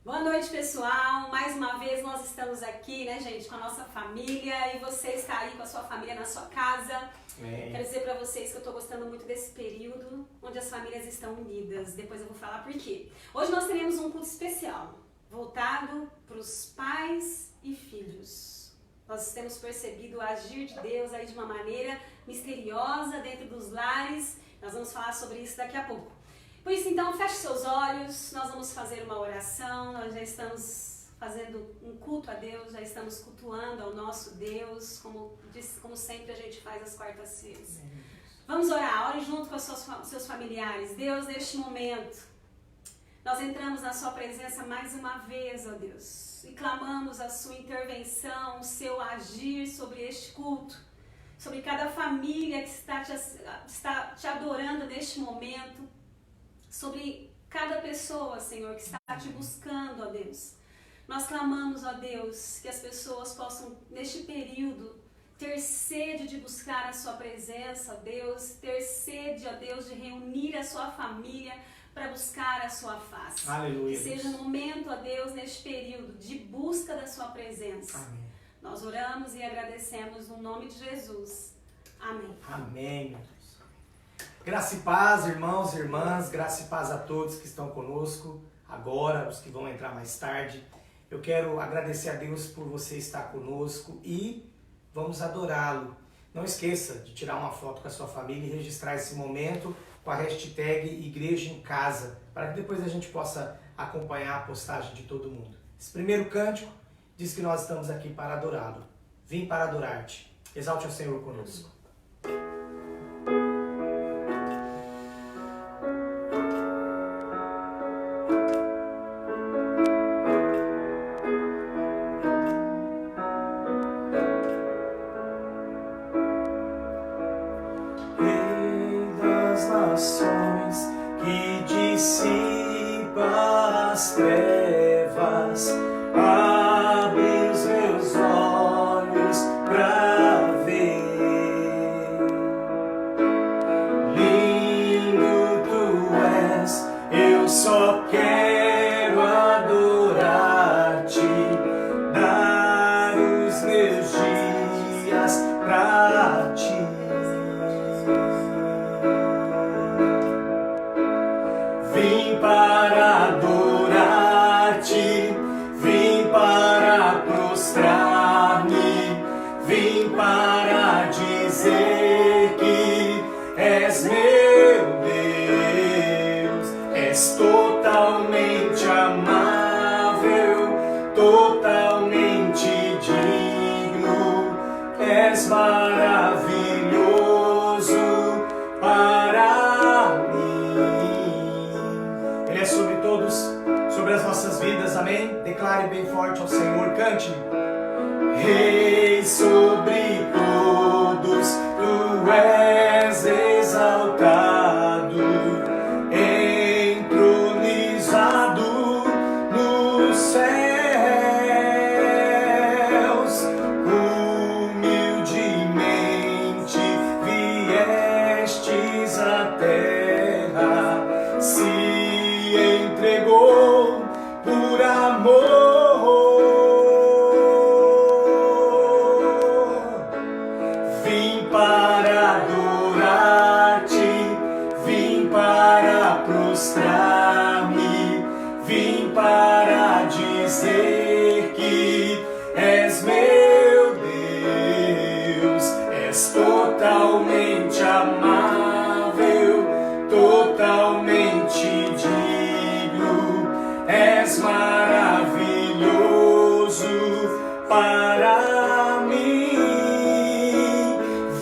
Boa noite, pessoal. Mais uma vez nós estamos aqui, né, gente, com a nossa família, e você está aí com a sua família na sua casa. Quero dizer para vocês que eu estou gostando muito desse período onde as famílias estão unidas. Depois eu vou falar por quê. Hoje nós teremos um culto especial, voltado para os pais e filhos. Nós temos percebido o agir de Deus aí de uma maneira misteriosa dentro dos lares. Nós vamos falar sobre isso daqui a pouco. Por isso, então, feche seus olhos, nós vamos fazer uma oração, nós já estamos fazendo um culto a Deus, já estamos cultuando ao nosso Deus, como sempre a gente faz às quartas-feiras. Vamos orar, ore junto com os seus familiares. Deus, neste momento, nós entramos na sua presença mais uma vez, ó Deus, e clamamos a sua intervenção, o seu agir sobre este culto, sobre cada família que está te adorando neste momento, sobre cada pessoa, Senhor, que está te buscando, ó Deus. Nós clamamos, ó Deus, que as pessoas possam, neste período, ter sede de buscar a sua presença, ó Deus, ter sede, ó Deus, de reunir a sua família para buscar a sua face. Aleluia. Que seja um momento, ó Deus, neste período de busca da sua presença. Amém. Nós oramos e agradecemos no nome de Jesus. Amém. Amém. Graça e paz, irmãos e irmãs, graça e paz a todos que estão conosco agora, os que vão entrar mais tarde. Eu quero agradecer a Deus por você estar conosco e vamos adorá-lo. Não esqueça de tirar uma foto com a sua família e registrar esse momento com a hashtag Igreja em Casa, para que depois a gente possa acompanhar a postagem de todo mundo. Esse primeiro cântico diz que nós estamos aqui para adorá-lo. Vim para adorar-te. Exalte ao Senhor conosco. Que dissipa as trevas, abre os meus olhos pra ver. Lindo tu és, eu só quero adorar-te, dar os meus dias pra ti. Vim para adorar-te, vim para prostrar-me, vim para dizer que és meu Deus, és totalmente amável, totalmente digno, és maravilhoso para mim. Ele é sobre todos, sobre as nossas vidas, amém? Declare bem forte ao Senhor, cante. Rei sobre todos, tu és exaltado, entronizado nos céus, humildemente viestes à terra, se entregou por amor. Vim para adorar-te, vim para prostrar-me, vim para dizer que és meu Deus, és totalmente amável, totalmente digno, és maravilhoso para mim.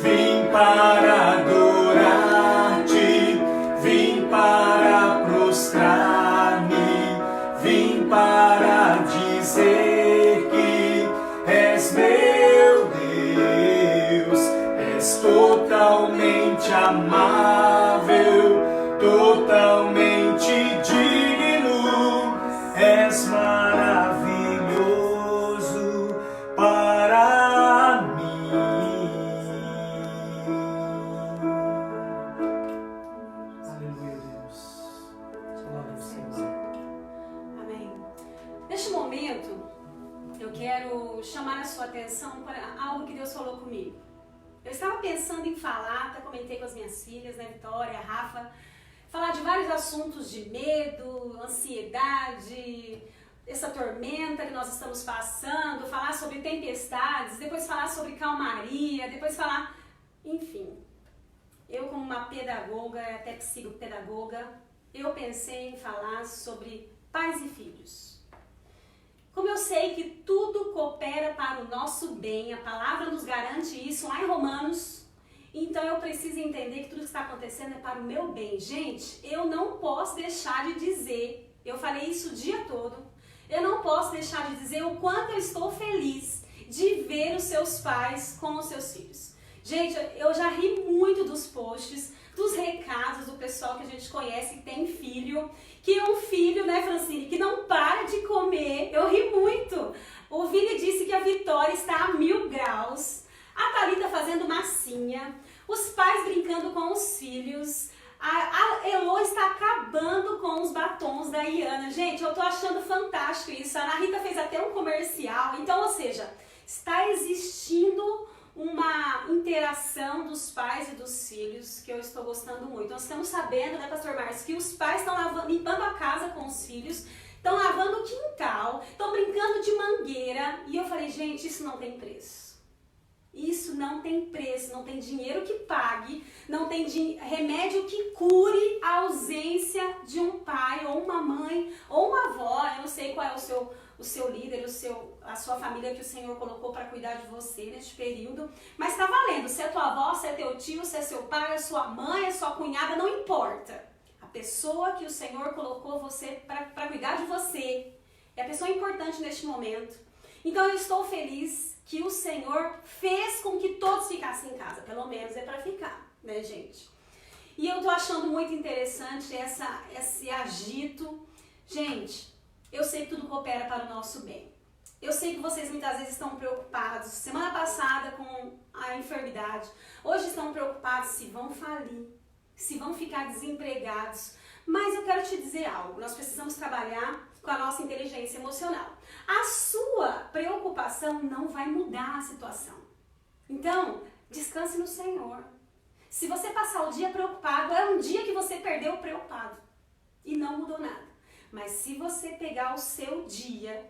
Vim para adorar-te, vim para prostrar-me, vim para dizer que és meu Deus, és totalmente amável, totalmente digno, és maravilhoso para mim. Neste momento, eu quero chamar a sua atenção para algo que Deus falou comigo. Eu estava pensando em falar, até comentei com as minhas filhas, né, Vitória, a Rafa, falar de vários assuntos de medo, ansiedade, essa tormenta que nós estamos passando, falar sobre tempestades, depois falar sobre calmaria, depois falar... Enfim, eu como uma pedagoga, até psicopedagoga, eu pensei em falar sobre pais e filhos. Como eu sei que tudo coopera para o nosso bem, a palavra nos garante isso lá em Romanos, então eu preciso entender que tudo que está acontecendo é para o meu bem. Gente, eu não posso deixar de dizer, eu falei isso o dia todo, eu não posso deixar de dizer o quanto eu estou feliz de ver os seus pais com os seus filhos. Gente, eu já ri muito dos posts, dos recados do pessoal que a gente conhece que tem filho, que um filho, né, Francine, que não para de comer. Eu ri muito. O Vini disse que a Vitória está a 1000 graus, a Thalita fazendo massinha, os pais brincando com os filhos, a Elo está acabando com os batons da Iana. Gente, eu tô achando fantástico isso. A Ana Rita fez até um comercial. Então, ou seja, está existindo uma interação dos pais e dos filhos que eu estou gostando muito. Nós estamos sabendo, né, Pastor Márcio, que os pais estão limpando a casa com os filhos, estão lavando o quintal, estão brincando de mangueira. E eu falei, gente, isso não tem preço. Isso não tem preço, não tem dinheiro que pague, não tem remédio que cure a ausência de um pai ou uma mãe ou uma avó. Eu não sei qual é o seu líder, a sua família que o Senhor colocou para cuidar de você neste período. Mas está valendo, se é tua avó, se é teu tio, se é seu pai, é sua mãe, é sua cunhada, não importa. A pessoa que o Senhor colocou você para cuidar de você é a pessoa importante neste momento. Então eu estou feliz que o Senhor fez com que todos ficassem em casa. Pelo menos é para ficar, né, gente? E eu tô achando muito interessante esse agito. Gente, eu sei que tudo coopera para o nosso bem. Eu sei que vocês muitas vezes estão preocupados. Semana passada com a enfermidade. Hoje estão preocupados se vão falir, se vão ficar desempregados. Mas eu quero te dizer algo. Nós precisamos trabalhar com a nossa inteligência emocional. A sua preocupação não vai mudar a situação. Então, descanse no Senhor. Se você passar o dia preocupado, é um dia que você perdeu o preocupado e não mudou nada. Mas se você pegar o seu dia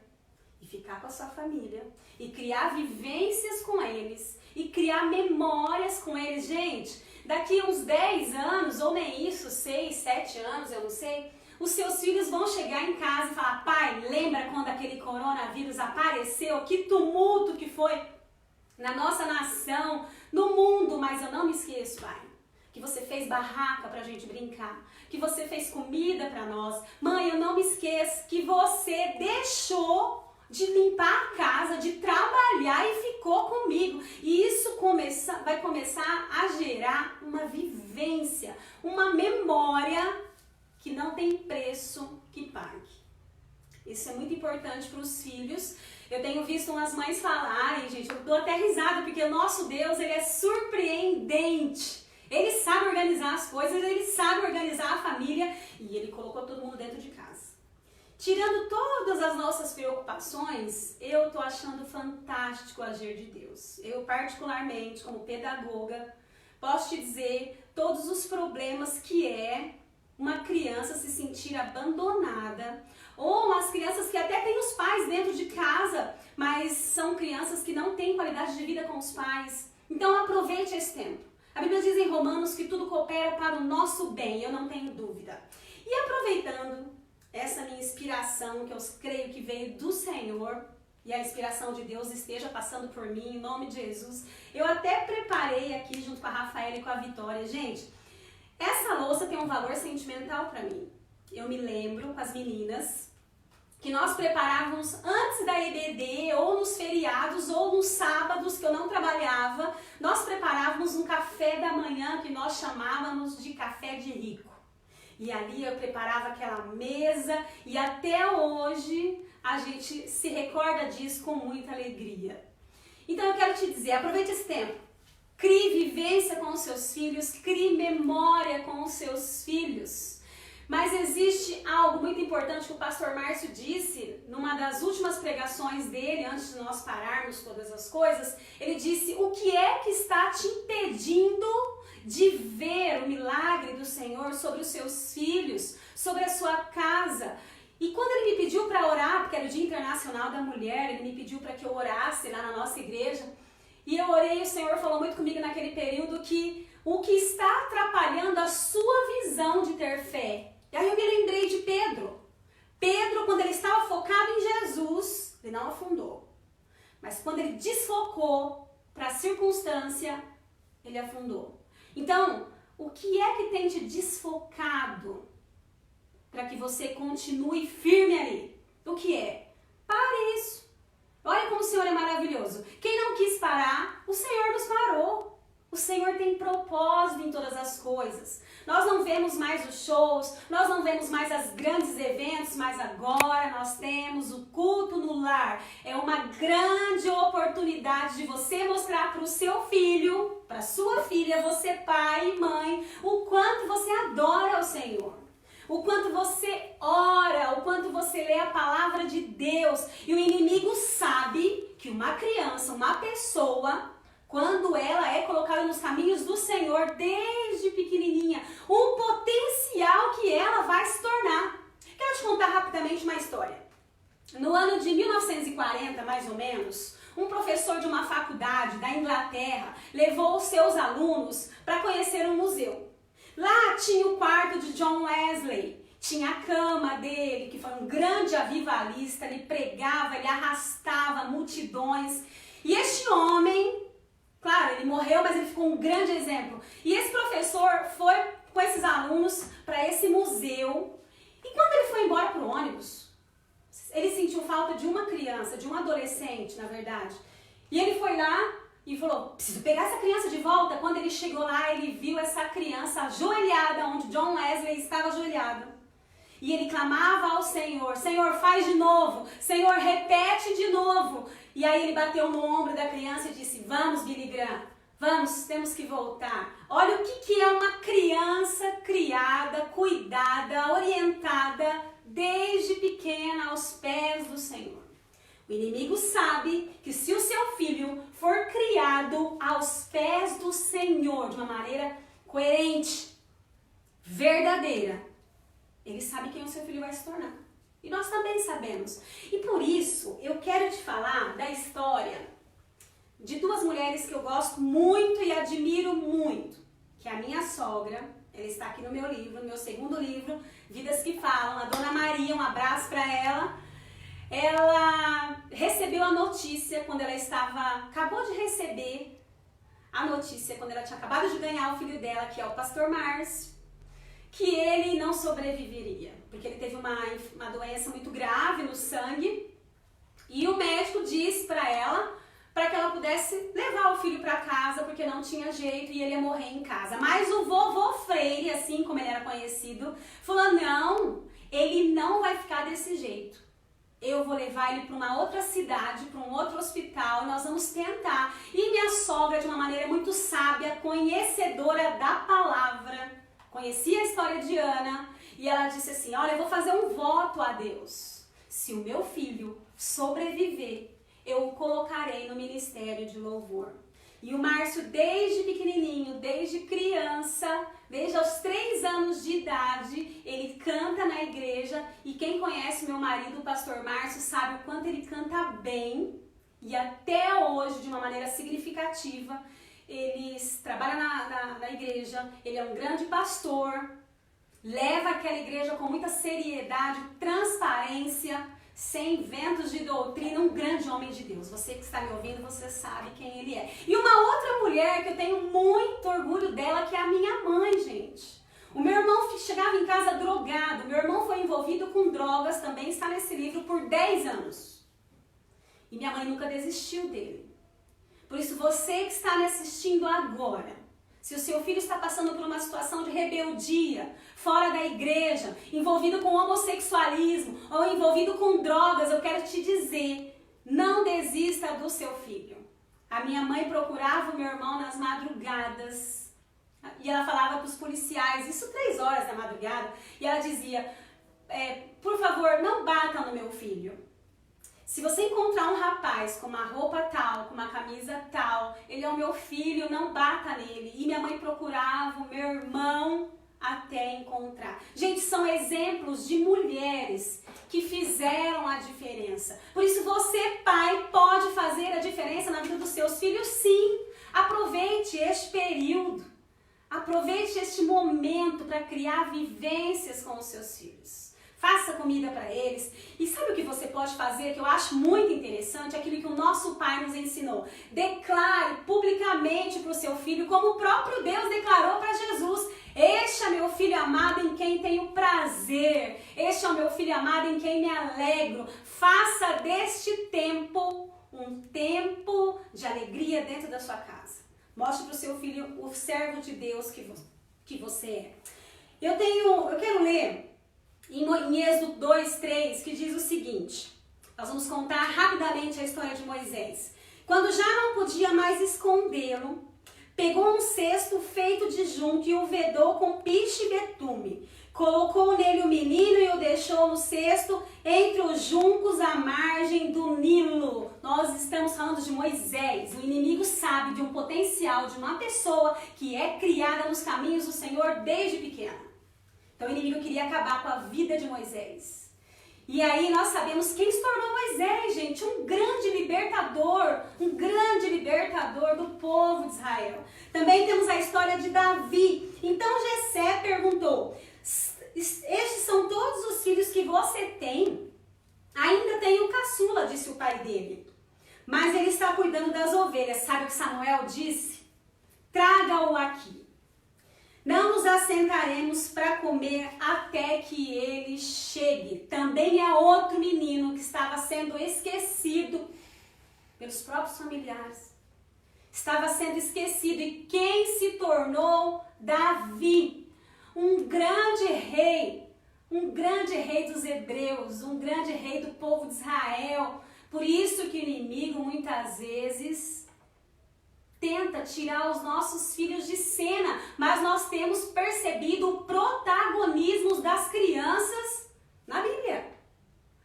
e ficar com a sua família e criar vivências com eles e criar memórias com eles, gente, daqui uns 10 anos, ou nem isso, 6, 7 anos, eu não sei, os seus filhos vão chegar em casa e falar, pai, lembra quando aquele coronavírus apareceu? Que tumulto que foi na nossa nação, no mundo, mas eu não me esqueço, pai, que você fez barraca pra gente brincar, que você fez comida pra nós. Mãe, eu não me esqueço que você deixou de limpar a casa, de trabalhar e ficou comigo. E isso vai começar a gerar uma vivência, uma memória que não tem preço que pague. Isso é muito importante para os filhos. Eu tenho visto umas mães falarem, gente, eu dou até risada, porque o nosso Deus, ele é surpreendente. Ele sabe organizar as coisas, ele sabe organizar a família e ele colocou todo mundo dentro de casa. Tirando todas as nossas preocupações, eu tô achando fantástico o agir de Deus. Eu, particularmente, como pedagoga, posso te dizer todos os problemas que é uma criança se sentir abandonada, ou umas crianças que até têm os pais dentro de casa, mas são crianças que não têm qualidade de vida com os pais. Então aproveite esse tempo. A Bíblia diz em Romanos que tudo coopera para o nosso bem, eu não tenho dúvida. E aproveitando essa minha inspiração, que eu creio que veio do Senhor, e a inspiração de Deus esteja passando por mim, em nome de Jesus, eu até preparei aqui junto com a Rafaela e com a Vitória. Gente, essa louça tem um valor sentimental para mim. Eu me lembro com as meninas que nós preparávamos antes da EBD, ou nos feriados, ou nos sábados que eu não trabalhava, nós preparávamos um café da manhã que nós chamávamos de café de rico. E ali eu preparava aquela mesa e até hoje a gente se recorda disso com muita alegria. Então eu quero te dizer, aproveite esse tempo. Crie vivência com os seus filhos, crie memória com os seus filhos. Mas existe algo muito importante que o pastor Márcio disse numa das últimas pregações dele, antes de nós pararmos todas as coisas, ele disse: o que é que está te impedindo de ver o milagre do Senhor sobre os seus filhos, sobre a sua casa? E quando ele me pediu para orar, porque era o Dia Internacional da Mulher, ele me pediu para que eu orasse lá na nossa igreja, e eu orei, e o Senhor falou muito comigo naquele período que o que está atrapalhando a sua visão de ter fé. E aí eu me lembrei de Pedro. Pedro, quando ele estava focado em Jesus, ele não afundou. Mas quando ele desfocou para a circunstância, ele afundou. Então, o que é que tem te desfocado para que você continue firme ali? O que é? Pare isso. Olha como o Senhor é maravilhoso. Quem não quis parar, o Senhor nos parou. O Senhor tem propósito em todas as coisas. Nós não vemos mais os shows, nós não vemos mais os grandes eventos, mas agora nós temos o culto no lar. É uma grande oportunidade de você mostrar para o seu filho, para sua filha, você pai e mãe, o quanto você adora o Senhor. O quanto você ora, o quanto você lê a palavra de Deus. E o inimigo sabe que uma criança, uma pessoa, quando ela é colocada nos caminhos do Senhor desde pequenininha, o potencial que ela vai se tornar. Quero te contar rapidamente uma história. No ano de 1940, mais ou menos, um professor de uma faculdade da Inglaterra levou os seus alunos para conhecer um museu. Lá tinha o quarto de John Wesley, tinha a cama dele, que foi um grande avivalista, ele pregava, ele arrastava multidões. E este homem, claro, ele morreu, mas ele ficou um grande exemplo. E esse professor foi com esses alunos para esse museu. E quando ele foi embora para o ônibus, ele sentiu falta de uma criança, de um adolescente, na verdade. E ele foi lá e falou: preciso pegar essa criança de volta. Quando ele chegou lá, ele viu essa criança ajoelhada, onde John Wesley estava ajoelhado. E ele clamava ao Senhor: Senhor, faz de novo. Senhor, repete de novo. E aí ele bateu no ombro da criança e disse: vamos, Billy Graham, vamos, temos que voltar. Olha o que é uma criança criada, cuidada, orientada desde pequena aos pés do Senhor. O inimigo sabe que se o seu filho for criado aos pés do Senhor de uma maneira coerente, verdadeira, ele sabe quem o seu filho vai se tornar. E nós também sabemos. E por isso, eu quero te falar da história de duas mulheres que eu gosto muito e admiro muito. Que é a minha sogra, ela está aqui no meu livro, no meu segundo livro, Vidas que Falam, a Dona Maria, um abraço para ela. Ela recebeu a notícia quando ela acabou de receber a notícia quando ela tinha acabado de ganhar o filho dela, que é o pastor Márcio, que ele não sobreviveria, porque ele teve uma doença muito grave no sangue, e o médico disse para que ela pudesse levar o filho para casa, porque não tinha jeito e ele ia morrer em casa. Mas o vovô Freire, assim como ele era conhecido, falou: não, ele não vai ficar desse jeito. Eu vou levar ele para uma outra cidade, para um outro hospital, e nós vamos tentar. E minha sogra, de uma maneira muito sábia, conhecedora da palavra, conhecia a história de Ana, e ela disse assim: olha, eu vou fazer um voto a Deus. Se o meu filho sobreviver, eu o colocarei no ministério de louvor. E o Márcio, desde pequenininho, desde criança, desde os 3 anos de idade, ele canta na igreja. E quem conhece meu marido, o pastor Márcio, sabe o quanto ele canta bem. E até hoje, de uma maneira significativa, ele trabalha na igreja, ele é um grande pastor, leva aquela igreja com muita seriedade, transparência, sem ventos de doutrina, um grande homem de Deus. Você que está me ouvindo, você sabe quem ele é. E uma outra mulher que eu tenho muito orgulho dela, que é a minha mãe, gente. O meu irmão chegava em casa drogado, meu irmão foi envolvido com drogas, também está nesse livro, por 10 anos. E minha mãe nunca desistiu dele. Por isso, você que está me assistindo agora, se o seu filho está passando por uma situação de rebeldia, fora da igreja, envolvido com homossexualismo ou envolvido com drogas, eu quero te dizer, não desista do seu filho. A minha mãe procurava o meu irmão nas madrugadas e ela falava para os policiais, isso 3 horas da madrugada, e ela dizia: por favor, não batam no meu filho. Se você encontrar um rapaz com uma roupa tal, com uma camisa tal, ele é o meu filho, não bata nele. E minha mãe procurava o meu irmão até encontrar. Gente, são exemplos de mulheres que fizeram a diferença. Por isso você, pai, pode fazer a diferença na vida dos seus filhos, sim. Aproveite este período. Aproveite este momento para criar vivências com os seus filhos. Faça comida para eles. E sabe o que você pode fazer, que eu acho muito interessante? Aquilo que o nosso pai nos ensinou. Declare publicamente para o seu filho, como o próprio Deus declarou para Jesus. Este é meu filho amado em quem tenho prazer. Este é o meu filho amado em quem me alegro. Faça deste tempo um tempo de alegria dentro da sua casa. Mostre para o seu filho o servo de Deus que você é. Eu quero ler em Êxodo 2:3, que diz o seguinte. Nós vamos contar rapidamente a história de Moisés. Quando já não podia mais escondê-lo, pegou um cesto feito de junco e o vedou com piche e betume. Colocou nele o menino e o deixou no cesto entre os juncos à margem do Nilo. Nós estamos falando de Moisés. O inimigo sabe de um potencial de uma pessoa que é criada nos caminhos do Senhor desde pequena. Então o inimigo queria acabar com a vida de Moisés. E aí nós sabemos quem se tornou Moisés, gente, um grande libertador do povo de Israel. Também temos a história de Davi. Então Jessé perguntou, estes são todos os filhos que você tem? Ainda tem o caçula, disse o pai dele. Mas ele está cuidando das ovelhas. Sabe o que Samuel disse? Traga-o aqui. Não nos assentaremos para comer até que ele chegue. Também é outro menino que estava sendo esquecido pelos próprios familiares. Estava sendo esquecido. E quem se tornou? Davi. Um grande rei dos hebreus, um grande rei do povo de Israel. Por isso que o inimigo muitas vezes tenta tirar os nossos filhos de cena, mas nós temos percebido o protagonismo das crianças na Bíblia.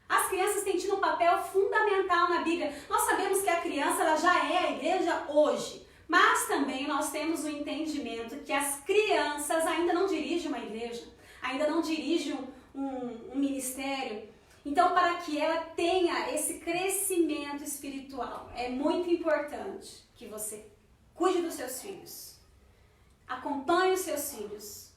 As crianças têm tido um papel fundamental na Bíblia. Nós sabemos que a criança ela já é a igreja hoje, mas também nós temos o entendimento que as crianças ainda não dirigem uma igreja, ainda não dirigem um ministério. Então, para que ela tenha esse crescimento espiritual, é muito importante que você cuide dos seus filhos, acompanhe os seus filhos,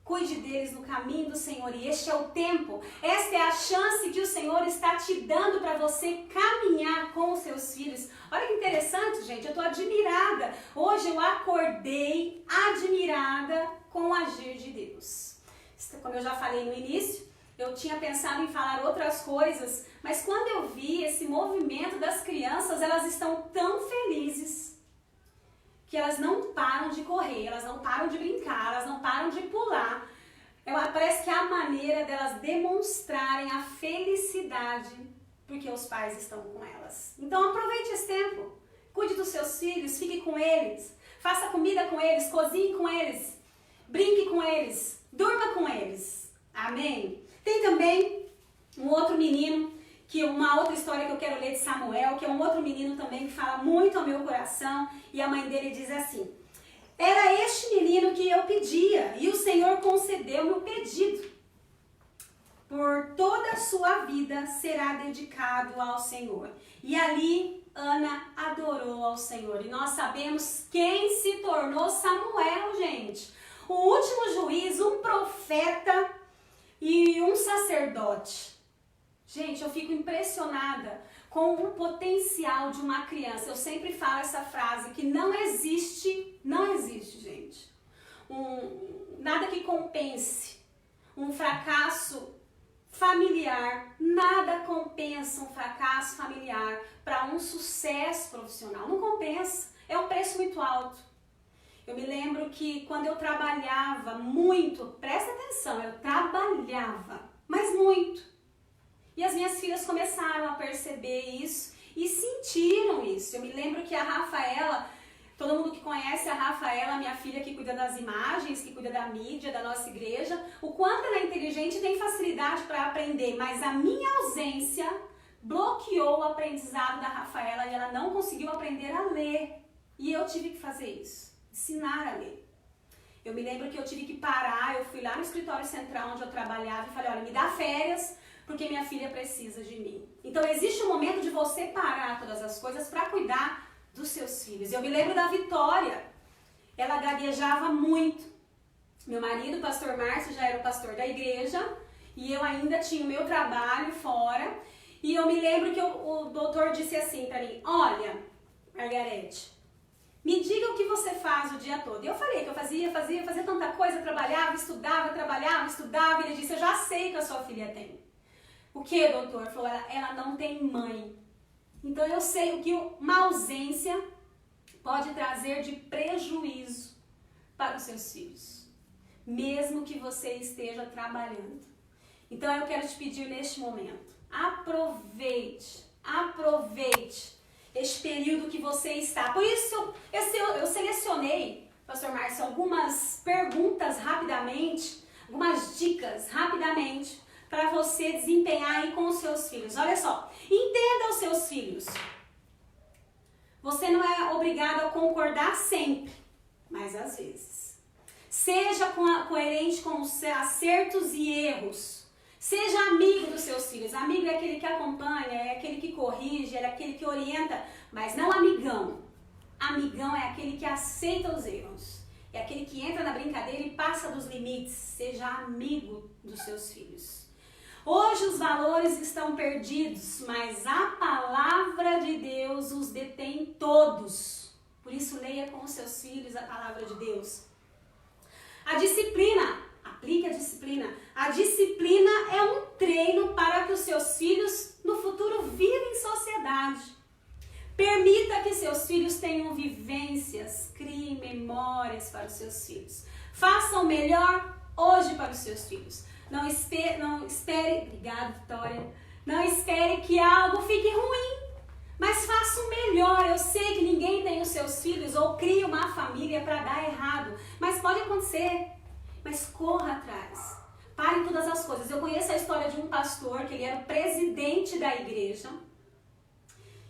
cuide deles no caminho do Senhor. E este é o tempo, esta é a chance que o Senhor está te dando para você caminhar com os seus filhos. Olha que interessante, gente, eu estou admirada. Hoje eu acordei admirada com o agir de Deus. Como eu já falei no início, eu tinha pensado em falar outras coisas, mas quando eu vi esse movimento das crianças, elas estão tão felizes que elas não param de correr, elas não param de brincar, elas não param de pular. Parece que é a maneira delas demonstrarem a felicidade porque os pais estão com elas. Então aproveite esse tempo, cuide dos seus filhos, fique com eles, faça comida com eles, cozinhe com eles, brinque com eles, durma com eles. Amém? Tem também um outro menino, uma outra história que eu quero ler de Samuel, que é um outro menino também que fala muito ao meu coração, e a mãe dele diz assim: era este menino que eu pedia, e o Senhor concedeu-me o pedido. Por toda a sua vida será dedicado ao Senhor. E ali Ana adorou ao Senhor. E nós sabemos quem se tornou Samuel, gente. O último juiz, um profeta e um sacerdote. Gente, eu fico impressionada com o potencial de uma criança. Eu sempre falo essa frase, que não existe, gente, nada que compense um fracasso familiar, nada compensa um fracasso familiar para um sucesso profissional. Não compensa, é um preço muito alto. Eu me lembro que quando eu trabalhava muito, presta atenção, eu trabalhava, mas muito. E as minhas filhas começaram a perceber isso e sentiram isso. Eu me lembro que a Rafaela, todo mundo que conhece a Rafaela, minha filha que cuida das imagens, que cuida da mídia, da nossa igreja, o quanto ela é inteligente e tem facilidade para aprender, mas a minha ausência bloqueou o aprendizado da Rafaela e ela não conseguiu aprender a ler. E eu tive que fazer isso, ensinar a ler. Eu me lembro que eu tive que parar, eu fui lá no escritório central onde eu trabalhava e falei, olha, me dá férias, porque minha filha precisa de mim. Então existe um momento de você parar todas as coisas para cuidar dos seus filhos. Eu me lembro da Vitória, ela gaguejava muito. Meu marido, o pastor Márcio, já era o pastor da igreja e eu ainda tinha o meu trabalho fora. E eu me lembro que o doutor disse assim para mim, olha, Margarete, me diga o que você faz o dia todo. E eu falei que eu fazia tanta coisa, trabalhava, estudava. E ele disse, eu já sei que a sua filha tem. O que, doutor? Ele falou, ela não tem mãe. Então eu sei o que uma ausência pode trazer de prejuízo para os seus filhos, mesmo que você esteja trabalhando. Então eu quero te pedir neste momento, aproveite este período que você está. Por isso eu selecionei, pastor Márcio, algumas perguntas rapidamente, algumas dicas rapidamente, para você desempenhar aí com os seus filhos. Olha só, entenda os seus filhos. Você não é obrigado a concordar sempre, mas às vezes. Seja coerente com os acertos e erros. Seja amigo dos seus filhos. Amigo é aquele que acompanha, é aquele que corrige, é aquele que orienta, mas não amigão. Amigão é aquele que aceita os erros. É aquele que entra na brincadeira e passa dos limites. Seja amigo dos seus filhos. Hoje os valores estão perdidos, mas a palavra de Deus os detém todos. Por isso, leia com os seus filhos a palavra de Deus. A disciplina, aplique a disciplina. A disciplina é um treino para que os seus filhos no futuro vivam em sociedade. Permita que seus filhos tenham vivências, criem memórias para os seus filhos. Faça o melhor hoje para os seus filhos. Não espere, obrigada, Vitória, não espere que algo fique ruim, mas faça o melhor. Eu sei que ninguém tem os seus filhos ou cria uma família para dar errado, mas pode acontecer, mas corra atrás. Pare em todas as coisas. Eu conheço a história de um pastor, que ele era o presidente da igreja,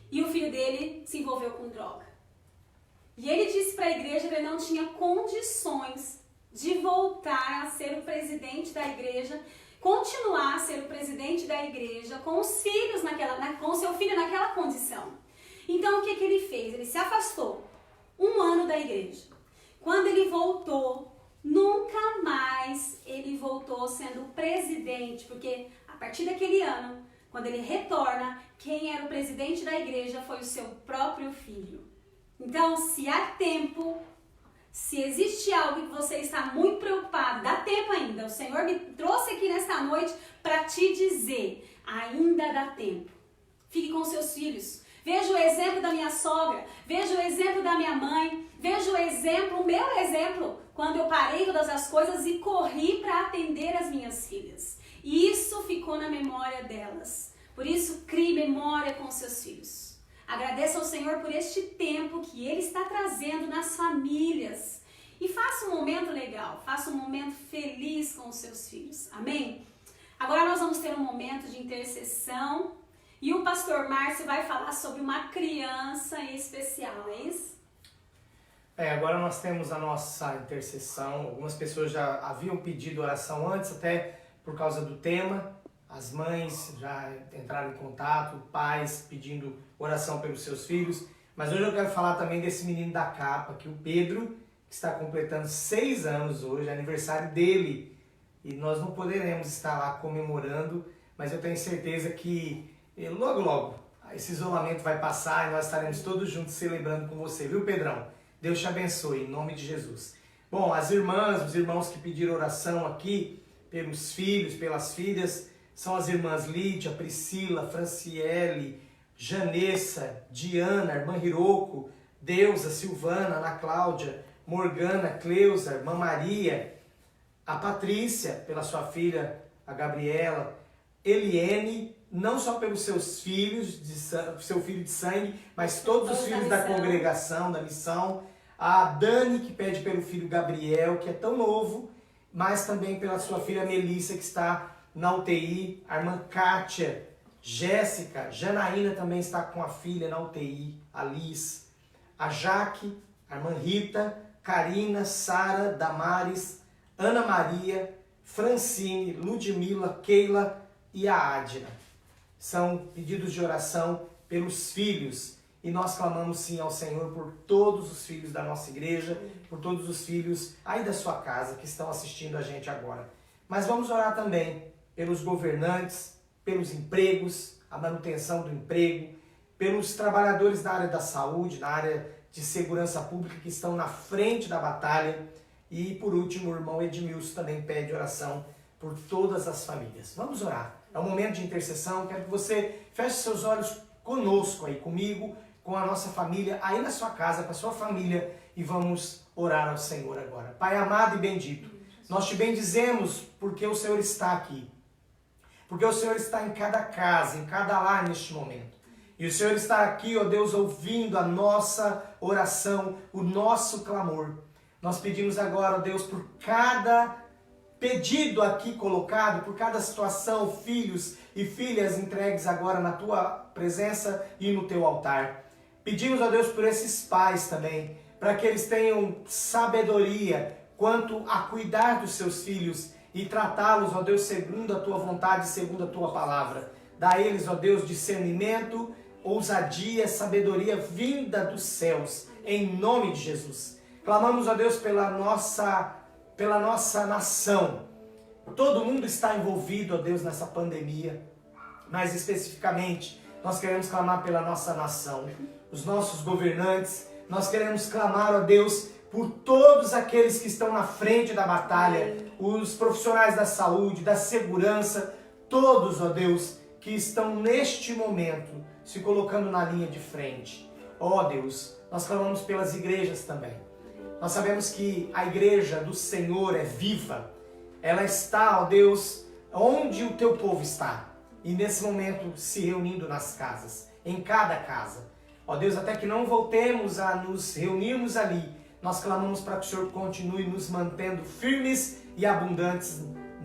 e o filho dele se envolveu com droga. E ele disse para a igreja que ele não tinha condições de voltar a ser o presidente da igreja, continuar a ser o presidente da igreja com os filhos com o seu filho naquela condição. Então o que ele fez? Ele se afastou 1 ano da igreja. Quando ele voltou, nunca mais ele voltou sendo presidente, porque a partir daquele ano, quando ele retorna, quem era o presidente da igreja foi o seu próprio filho. Então, se há tempo, se existe algo que você está muito preocupado, dá tempo ainda. O Senhor me trouxe aqui nesta noite para te dizer, ainda dá tempo. Fique com seus filhos. Veja o exemplo da minha sogra, veja o exemplo da minha mãe, veja o meu exemplo, quando eu parei todas as coisas e corri para atender as minhas filhas. E isso ficou na memória delas. Por isso, crie memória com seus filhos. Agradeça ao Senhor por este tempo que Ele está trazendo nas famílias. E faça um momento legal, faça um momento feliz com os seus filhos. Amém? Agora nós vamos ter um momento de intercessão. E o pastor Márcio vai falar sobre uma criança especial, não é isso? Agora nós temos a nossa intercessão. Algumas pessoas já haviam pedido oração antes, até por causa do tema. As mães já entraram em contato, pais pedindo oração pelos seus filhos. Mas hoje eu quero falar também desse menino da capa, que o Pedro, que está completando 6 anos hoje, é aniversário dele. E nós não poderemos estar lá comemorando, mas eu tenho certeza que logo esse isolamento vai passar e nós estaremos todos juntos celebrando com você, viu, Pedrão? Deus te abençoe, em nome de Jesus. Bom, as irmãs, os irmãos que pediram oração aqui, pelos filhos, pelas filhas, são as irmãs Lídia, Priscila, Franciele, Janessa, Diana, irmã Hiroko, Deusa, Silvana, Ana Cláudia, Morgana, Cleusa, irmã Maria, a Patrícia, pela sua filha, a Gabriela, Eliene, não só pelos seus filhos, seu filho de sangue, mas todos os filhos da congregação, da missão, a Dani, que pede pelo filho Gabriel, que é tão novo, mas também pela sua filha Melissa, que está na UTI, a irmã Kátia, Jéssica, Janaína também está com a filha na UTI, a Liz, a Jaque, a irmã Rita, Karina, Sara, Damares, Ana Maria, Francine, Ludmila, Keila e a Adna. São pedidos de oração pelos filhos e nós clamamos sim ao Senhor por todos os filhos da nossa igreja, por todos os filhos aí da sua casa que estão assistindo a gente agora. Mas vamos orar também pelos governantes, pelos empregos, a manutenção do emprego, pelos trabalhadores da área da saúde, da área de segurança pública que estão na frente da batalha. E por último, o irmão Edmilson também pede oração por todas as famílias. Vamos orar. É um momento de intercessão. Quero que você feche seus olhos conosco aí, comigo, com a nossa família, aí na sua casa, com a sua família, e vamos orar ao Senhor agora. Pai amado e bendito, nós te bendizemos porque o Senhor está aqui. Porque o Senhor está em cada casa, em cada lar neste momento. E o Senhor está aqui, ó Deus, ouvindo a nossa oração, o nosso clamor. Nós pedimos agora, ó Deus, por cada pedido aqui colocado, por cada situação, filhos e filhas entregues agora na tua presença e no teu altar. Pedimos, ó Deus, por esses pais também, para que eles tenham sabedoria quanto a cuidar dos seus filhos e tratá-los, ó Deus, segundo a tua vontade, segundo a tua palavra. Dá a eles, ó Deus, discernimento, ousadia, sabedoria vinda dos céus, em nome de Jesus. Clamamos, ó Deus, pela nossa nação. Todo mundo está envolvido, ó Deus, nessa pandemia. Mais especificamente, nós queremos clamar pela nossa nação, os nossos governantes. Nós queremos clamar, ó Deus, por todos aqueles que estão na frente da batalha, os profissionais da saúde, da segurança, todos, ó Deus, que estão neste momento se colocando na linha de frente. Ó Deus, nós clamamos pelas igrejas também. Nós sabemos que a igreja do Senhor é viva. Ela está, ó Deus, onde o teu povo está. E nesse momento se reunindo nas casas, em cada casa. Ó Deus, até que não voltemos a nos reunirmos ali, nós clamamos para que o Senhor continue nos mantendo firmes e abundantes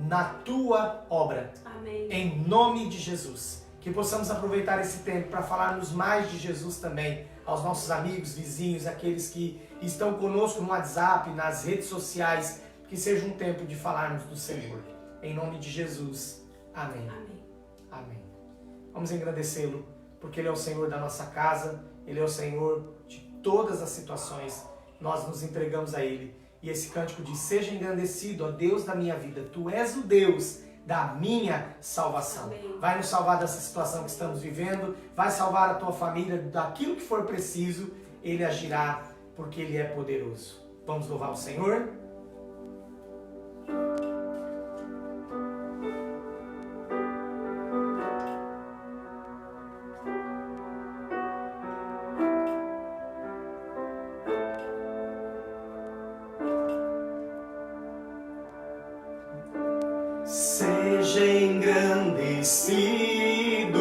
na tua obra. Amém. Em nome de Jesus. Que possamos aproveitar esse tempo para falarmos mais de Jesus também aos nossos amigos, vizinhos, aqueles que estão conosco no WhatsApp, nas redes sociais. Que seja um tempo de falarmos do Senhor. Em nome de Jesus. Amém. Amém. Amém. Vamos agradecê-lo, porque Ele é o Senhor da nossa casa, Ele é o Senhor de todas as situações. Nós nos entregamos a Ele. E esse cântico diz: seja engrandecido, ó Deus da minha vida, Tu és o Deus da minha salvação. Amém. Vai nos salvar dessa situação que estamos vivendo, vai salvar a tua família daquilo que for preciso. Ele agirá, porque Ele é poderoso. Vamos louvar o Senhor? Seja engrandecido,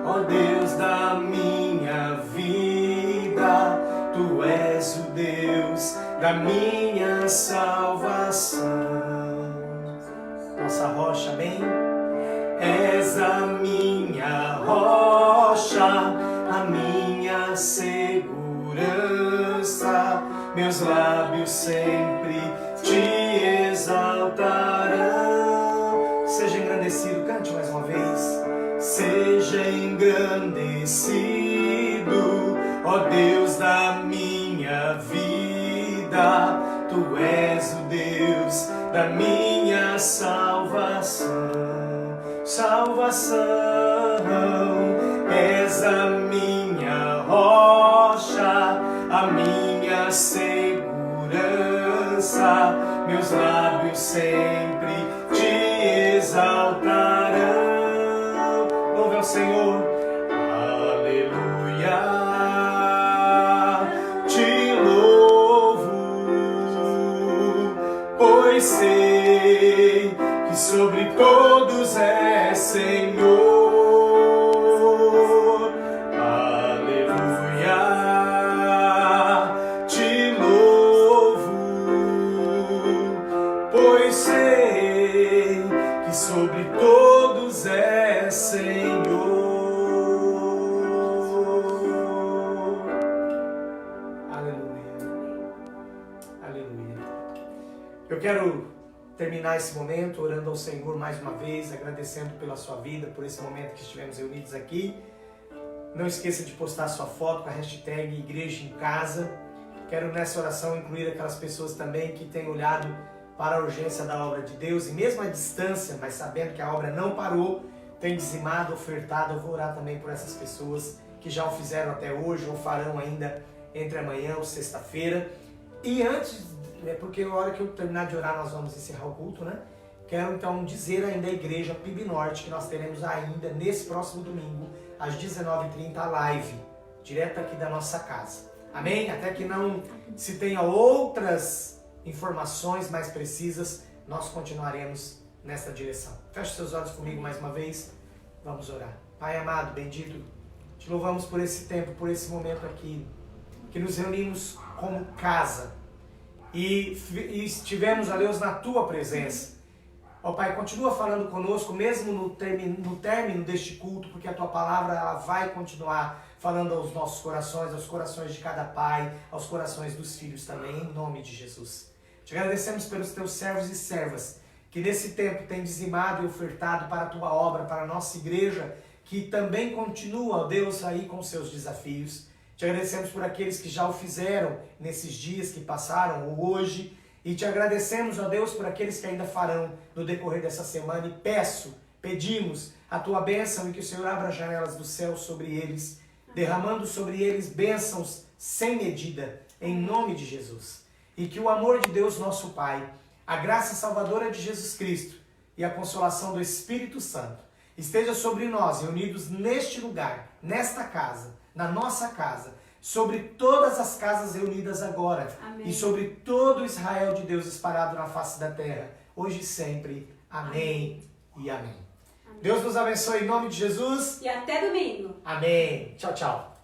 ó Deus da minha vida, Tu és o Deus da minha salvação. Nossa rocha, amém? És a minha rocha, a minha segurança, meus lábios sempre Te exaltarão. Seja engrandecido, cante mais uma vez. Seja engrandecido, ó Deus da minha vida, Tu és o Deus da minha salvação. Salvação, és a minha rocha, a minha segurança, meus lábios sempre Te exaltarão. Louve ao Senhor. Aleluia. Te louvo, pois sei que sobre todos é Senhor. Aleluia. Te louvo, pois sei que sobre todos é Senhor. Eu quero terminar esse momento orando ao Senhor mais uma vez, agradecendo pela sua vida, por esse momento que estivemos reunidos aqui. Não esqueça de postar sua foto com a hashtag Igreja em Casa. Quero nessa oração incluir aquelas pessoas também que têm olhado para a urgência da obra de Deus e mesmo à distância, mas sabendo que a obra não parou, tem dizimado, ofertado. Eu vou orar também por essas pessoas que já o fizeram até hoje ou farão ainda entre amanhã ou sexta-feira. E antes, porque na hora que eu terminar de orar nós vamos encerrar o culto, né? Quero então dizer ainda à igreja PIB Norte que nós teremos ainda nesse próximo domingo, às 19h30, a live, direto aqui da nossa casa. Amém? Até que não se tenha outras informações mais precisas, nós continuaremos nessa direção. Feche seus olhos comigo mais uma vez, vamos orar. Pai amado, bendito, te louvamos por esse tempo, por esse momento aqui, que nos reunimos como casa e estivemos, ó Deus, na Tua presença. Ó Pai, continua falando conosco, mesmo no término deste culto, porque a Tua palavra ela vai continuar falando aos nossos corações, aos corações de cada pai, aos corações dos filhos também, em nome de Jesus. Te agradecemos pelos Teus servos e servas, que nesse tempo têm dizimado e ofertado para a Tua obra, para a nossa igreja, que também continua, ó Deus, aí com seus desafios. Te agradecemos por aqueles que já o fizeram nesses dias que passaram ou hoje. E te agradecemos, ó Deus, por aqueles que ainda farão no decorrer dessa semana. E pedimos a Tua bênção e que o Senhor abra as janelas do céu sobre eles, derramando sobre eles bênçãos sem medida, em nome de Jesus. E que o amor de Deus, nosso Pai, a graça salvadora de Jesus Cristo e a consolação do Espírito Santo esteja sobre nós, reunidos neste lugar, nesta casa, na nossa casa, sobre todas as casas reunidas agora. Amém. E sobre todo Israel de Deus espalhado na face da terra, hoje e sempre. Amém, amém. E amém. Amém. Deus nos abençoe em nome de Jesus. E até domingo. Amém. Tchau, tchau.